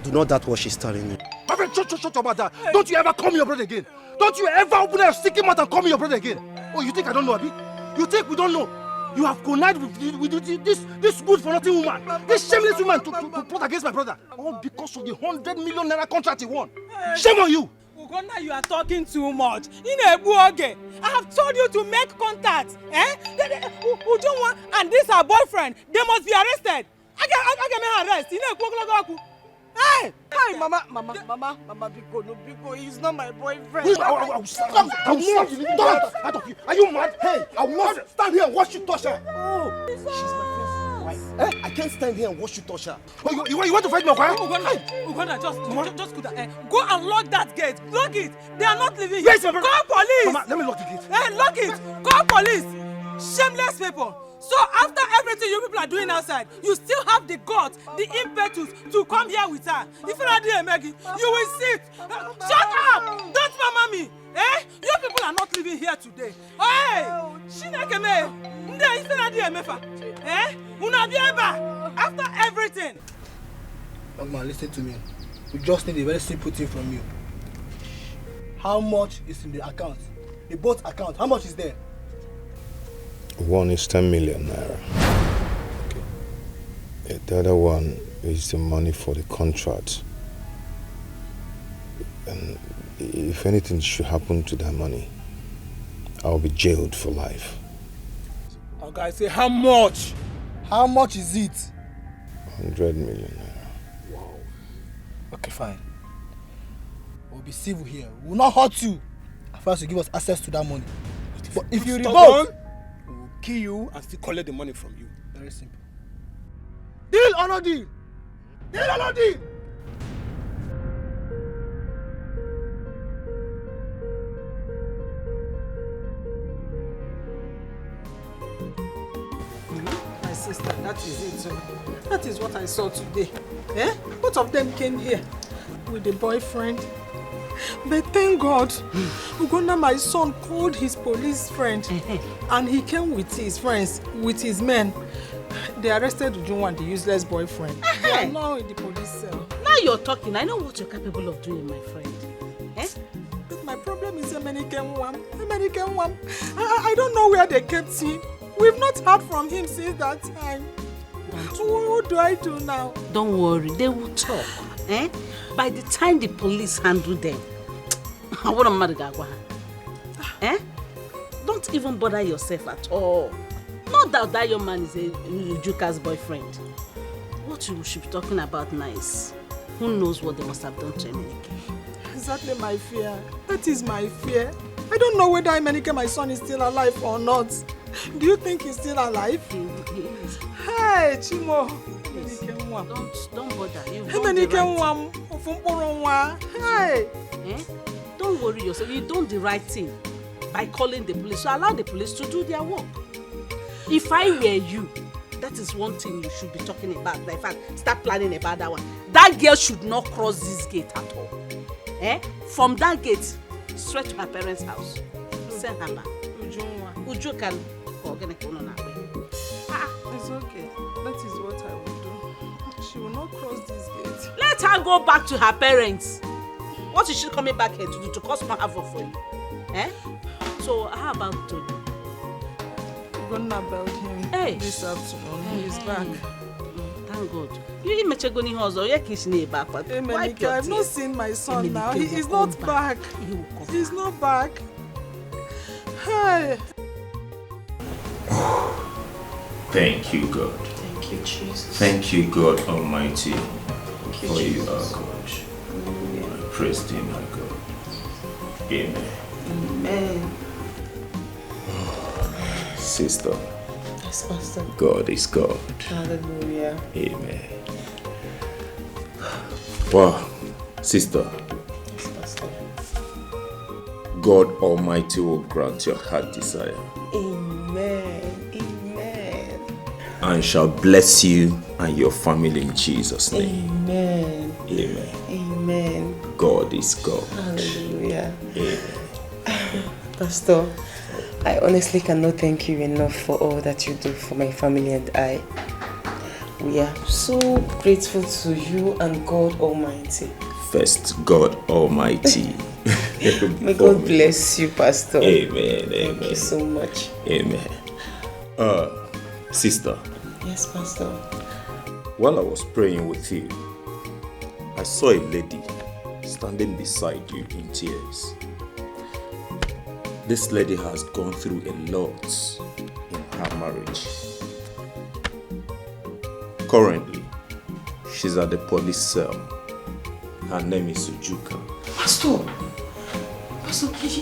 Do not doubt what she's telling you. My friend, shut about that. Don't you ever call me your brother again. Don't you ever open your sticky mouth and call me your brother again. Oh, you think I don't know, Abi? You think we don't know? You have connived with this good-for-nothing woman, this shameless woman to plot against my brother. All because of the 100 million naira contract he won. Shame on you! Ugonna, you are talking too much. I have told you to make contact. Ujunwa and this her boyfriend, they must be arrested. I get arrested. Hey! Hi, Mama, Biko, he's not my boyfriend. I will slap you. Are you mad? Hey, I will not stand here and watch you touch her. Oh, she's my friend. I can't stand here and watch you touch her. Oh, you want to fight me, okay? Ugonna, just go there. Go and lock that gate. Lock it. They are not leaving Yes, here. Call police. Mama, let me lock the gate. Lock it. Call police. Shameless people. So after everything you people are doing outside, you still have the guts, the impetus to come here with her. If you're not there, Maggie, you will sit. Shut up! Don't mama me. You people are not living here today. Hey! Shinakeme! Nde if you're not there, Mefa. Unabieba! After everything. Young man, listen to me. We just need a very simple thing from you. How much is in the account? The boat account, how much is there? One is 10 million naira. Okay. The other one is the money for the contract. And if anything should happen to that money, I'll be jailed for life. Okay, I say how much? How much is it? 100 million naira. Wow. Okay, fine. We'll be civil here. We will not hurt you. First, you give us access to that money. But if you revolt, we'll kill you and still collect the money from you. Very simple. Deal or no deal? Deal or no deal? My sister, that is it. That is what I saw today. Both of them came here with a boyfriend. But thank God, Ugonna, my son, called his police friend and he came with his friends, with his men. They arrested Ujunwa, the useless boyfriend. They are now in the police cell. Now you're talking. I know what you're capable of doing, my friend. But my problem is Emenike. I don't know where they kept him. We've not heard from him since that time. What do I do now? Don't worry, they will talk. By the time the police handle them, what am I going to Don't even bother yourself at all. Not that young man is a Ujuka's boyfriend. What you should be talking about now is, who knows what they must have done to Emenike. Exactly my fear. That is my fear. I don't know whether Emenike, my son, is still alive or not. Do you think he's still alive? He is. Hey, Chimo. Don't bother. Hey. Don't worry yourself. You done the right thing by calling the police. So allow the police to do their work. If I were you, that is one thing you should be talking about. In fact, start planning about that one. That girl should not cross this gate at all. From that gate, straight to her parents' house. Send her back. Uju can It's okay. That is what I will do. She will not cross this gate. Let her go back to her parents. What is she coming back here to do? To cause more havoc for you? So how about Tony? We're gonna about him this afternoon. He's back. Thank God. You Mechegoni Hozo, you're kissing back. I've not seen my son now. He is not back. He's not back. Hi. Thank you, God. Thank you, Jesus. Thank you, God Almighty, for you are God. I praise thee, my God. Amen. Amen. Sister. Yes, Pastor. God is God. Hallelujah. Amen. Wow, sister. Yes, Pastor. God Almighty will grant your heart desire. Amen. Amen. And shall bless you and your family in Jesus' name. Amen. Amen. Amen. God is God. Hallelujah. Amen. Pastor, I honestly cannot thank you enough for all that you do for my family and I. We are so grateful to you and God Almighty. First, God Almighty. May God bless you, Pastor. Amen. Thank you so much. Amen. Sister. Yes, Pastor. While I was praying with you, I saw a lady standing beside you in tears. This lady has gone through a lot in her marriage. Currently, she's at the police cell. Her name is Sujuka. Pastor,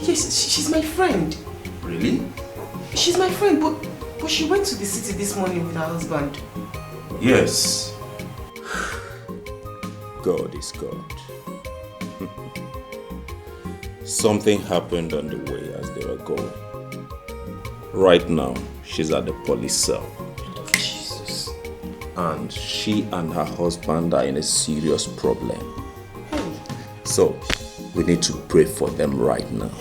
yes, she's my friend. Really? She's my friend, but she went to the city this morning with her husband. Yes. God is God. Something happened on the way as they were going. Right now, she's at the police cell. Lord of Jesus. And she and her husband are in a serious problem. Hey. So, we need to pray for them right now.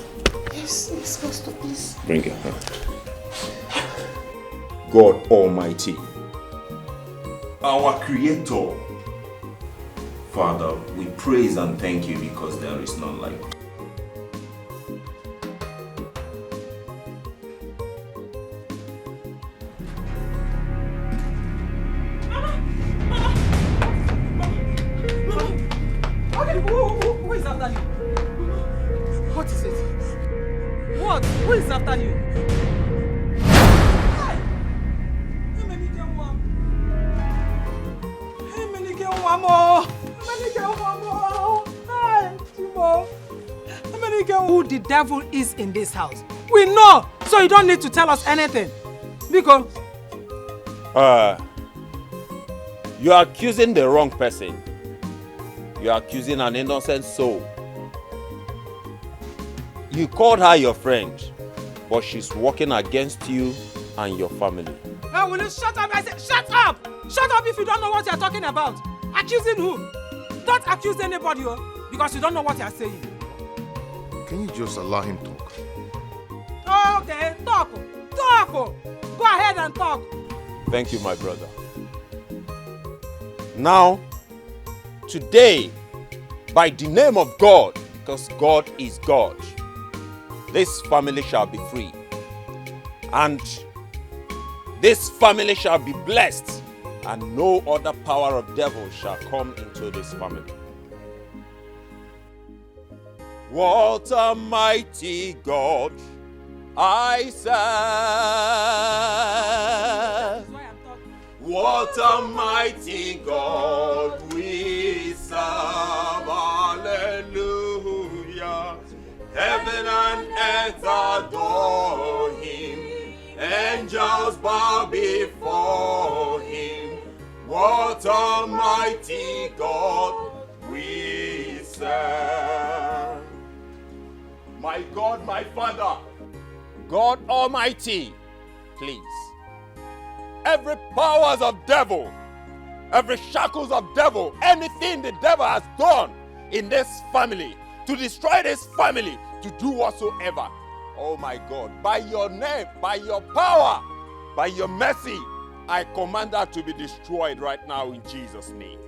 Yes, Pastor, please. Bring your hand. God Almighty, our Creator, Father, we praise and thank you because there is none like you. Who is after you? What is it? What? Who is after you? Who the devil is in this house? We know, so you don't need to tell us anything. Because you are accusing the wrong person. You are accusing an innocent soul. You called her your friend, but she's working against you and your family. will you shut up? I said, shut up! Shut up if you don't know what you're talking about. Accusing who? Don't accuse anybody, because you don't know what you're saying. Can you just allow him talk? Okay, talk. Talk. Go ahead and talk. Thank you, my brother. Now, today, by the name of God, because God is God, this family shall be free. And this family shall be blessed, and no other power of devil shall come into this family. What a mighty God I serve. What a mighty God we serve. Hallelujah. Heaven and earth adore him. Angels bow before him. What a mighty God we serve. My God, my Father, God Almighty, please every powers of devil, every shackles of devil, anything the devil has done in this family, to destroy this family, to do whatsoever. Oh my God, by your name, by your power, by your mercy, I command that to be destroyed right now in Jesus' name.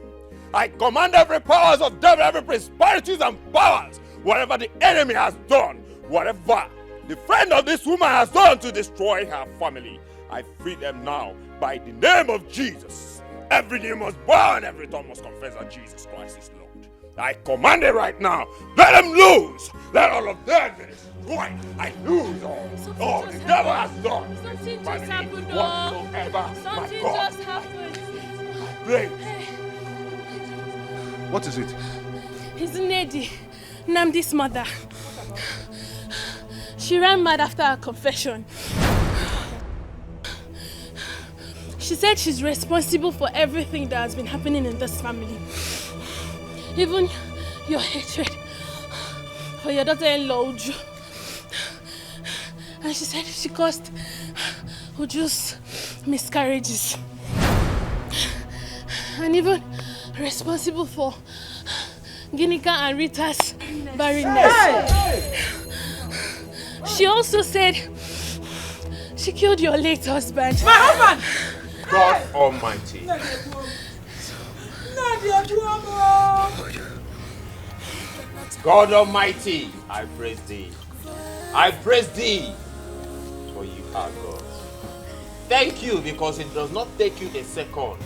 I command every powers of devil, every principalities and powers, whatever the enemy has done, whatever the friend of this woman has done to destroy her family, I free them now by the name of Jesus. Every knee must bow and every tongue must confess that Jesus Christ is Lord. I command it right now. Let them loose. Let all of them be destroyed. I lose all the devil has done. Something just happened, whatsoever. Something My God. just happened. Pray. What is it? It's Nedi, Namdi's mother. She ran mad after her confession. She said she's responsible for everything that has been happening in this family. Even your hatred for your daughter-in-law, Uju. And she said she caused Uju's miscarriages. And even responsible for Ginika and Rita's barrenness. She also said she killed your late husband. My husband! God Almighty. God Almighty, I praise thee. I praise thee, for you are God. Thank you, because it does not take you a second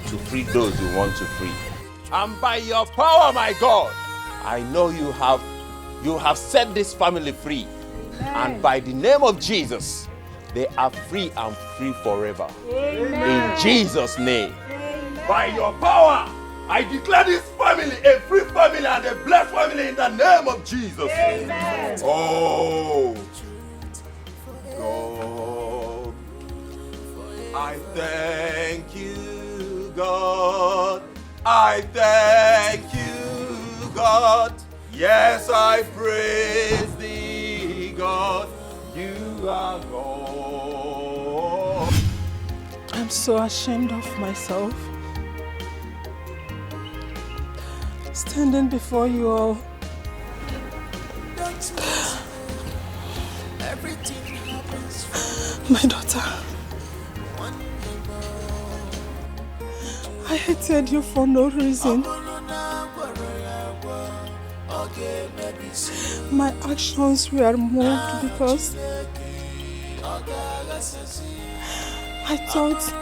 to free those you want to free. And by your power, my God, I know you have set this family free. Amen. And by the name of Jesus, they are free and free forever. Amen. In Jesus' name. Amen. By your power, I declare this family a free family and a blessed family in the name of Jesus. Amen. Oh, God, I thank you, God. I thank you, God. Yes, I praise thee, God. You are God. I'm so ashamed of myself. Standing before you all. My daughter. I hated you for no reason. My actions were moved because I thought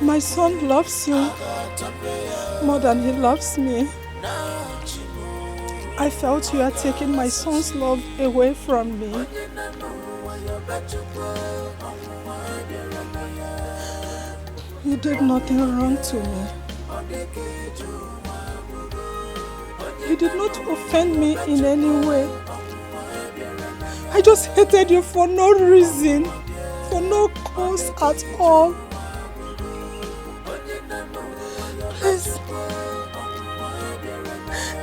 my son loves you more than he loves me. I felt you had taken my son's love away from me. You did nothing wrong to me. You did not offend me in any way. I just hated you for no reason, for no cause at all. Please,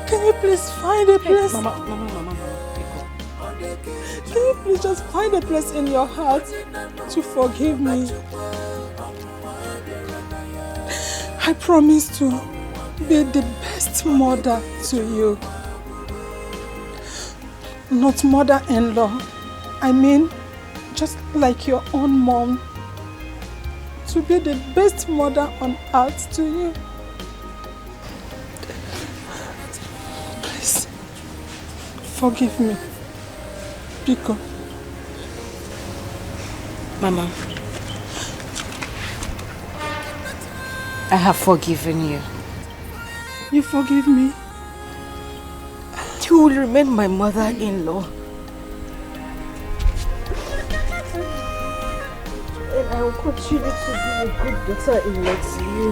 can you please find a place? Mama. Can you please just find a place in your heart to forgive me? I promise to be the best mother to you. Not mother-in-law. I mean, just like your own mom. To be the best mother on earth to you. Please, forgive me. Biko. Mama, I have forgiven you. You forgive me? You will remain my mother-in-law. And I will continue to be a good daughter-in-law to you.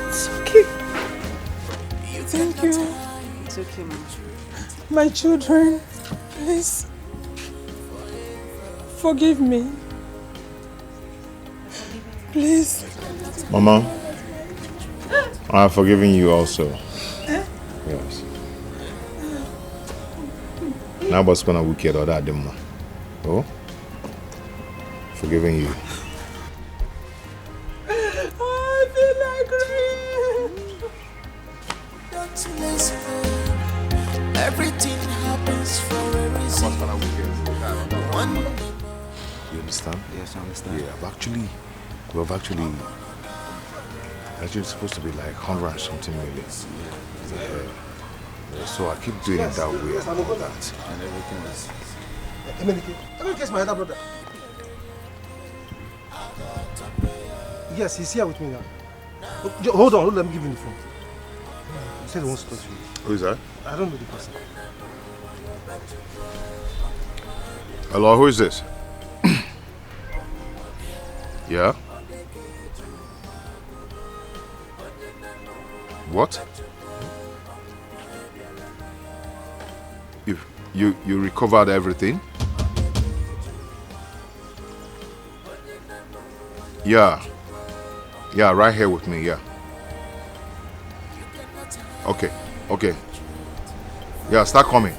It's okay. Thank you. It's okay, Mama. My children, please forgive me. Please. Mama, I have forgiven you also. Yes. Now what's gonna wicked or that demon? Oh? forgiving you. I feel like crying. Don't listen. Everything happens for a reason. You understand? Yes, I understand. Yeah, we've actually supposed to be like 100 and something million. Yeah. So I keep doing it that way and all that. And everything is... Emenike is my elder brother. Yes, he's here with me now. Hold on, let me give him the phone. He said he wants to talk to you. Who is that? I don't know the person. Hello, who is this? Yeah? What? You recovered everything? Yeah. Yeah, right here with me, yeah. Okay. Yeah, start coming.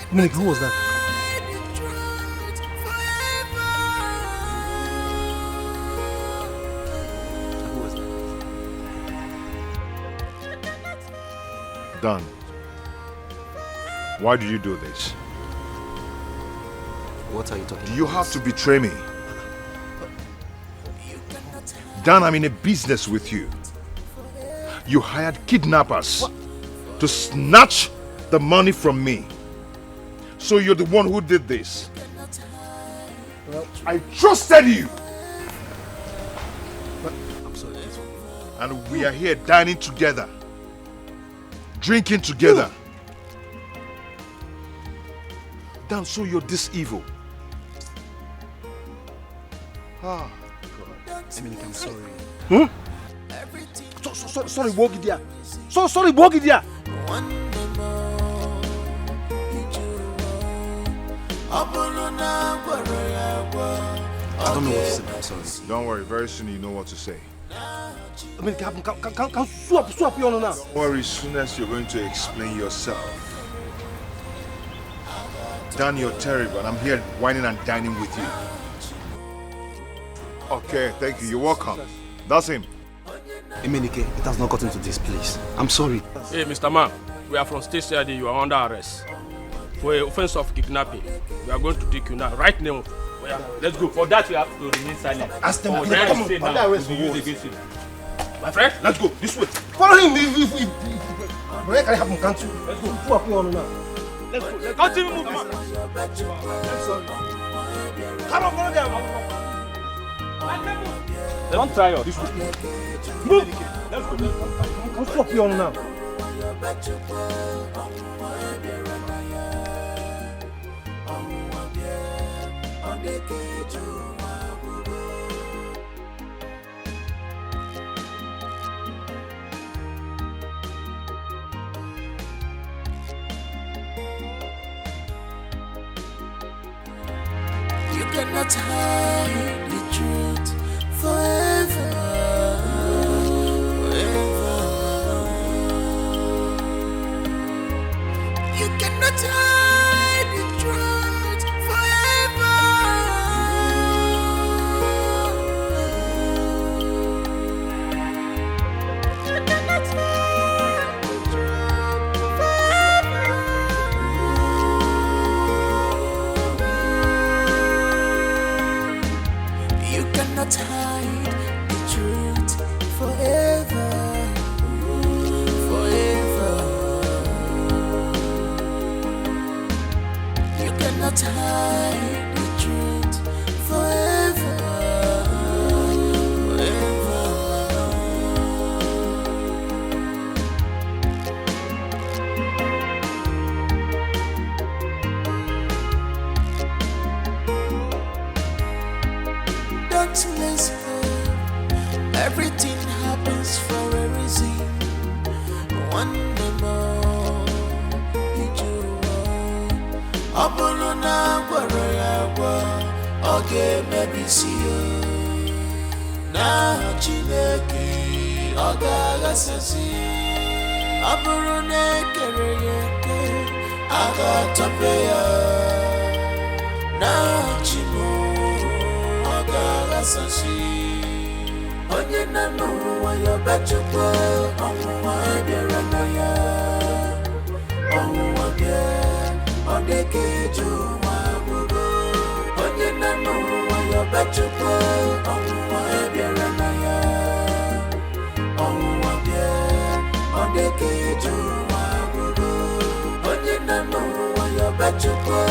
Dominic, who was that? Dan, why did you do this? What are you talking about? Do you have to betray me? Dan, I'm in a business with you. You hired kidnappers to snatch the money from me. So you're the one who did this. I trusted you. I'm sorry. And we are here dining together. Drinking together. Dan, so you're this evil. Ah, God. Emily, I'm sorry. Sorry, walk it there. Sorry, walk it there. I don't know what to say, I'm sorry. Don't worry, very soon you know what to say. I mean, can swap you on now. Don't worry, soon as you're going to explain yourself. Dan, you're terrible, and I'm here whining and dining with you. Okay, thank you. You're welcome. That's him. Emenike, it has not gotten to this place. I'm sorry. Hey, Mr. Man, we are from State CID. You are under arrest for an offense of kidnapping. We are going to take you now. Right now. Yeah, let's go. For that, you have to remain silent. Ask them. Come Come on. My friend, let's go. This way. Follow him. Where can I have him? Can't you? Let's go. Swap you on now. Let's go. Continue moving. Come on, follow them. Don't try your this way. Move. Let's go. I'll swap you on now. You cannot hide the truth forever. You cannot hide the truth forever. You cannot hide the truth forever. You cannot hide the truth forever. You cannot hide the truth forever. Don't listen. Everything happens for a reason. One day more, you do. Ọbụrụ na gwara ya agwa, ọ ga-emebisi ya. N'aha Chineke, ọ ga-aghasasị. Aburune kereyeke agatapeya na chimo agarasashi onye nanu wayo bachukwa onwa ebiara na ya onwa bia odeke juwa bugo onye nanu wayo bachukwa onwa ebiara na ya onwa bia odeke juwa bugo onye nanu wayo bachukwa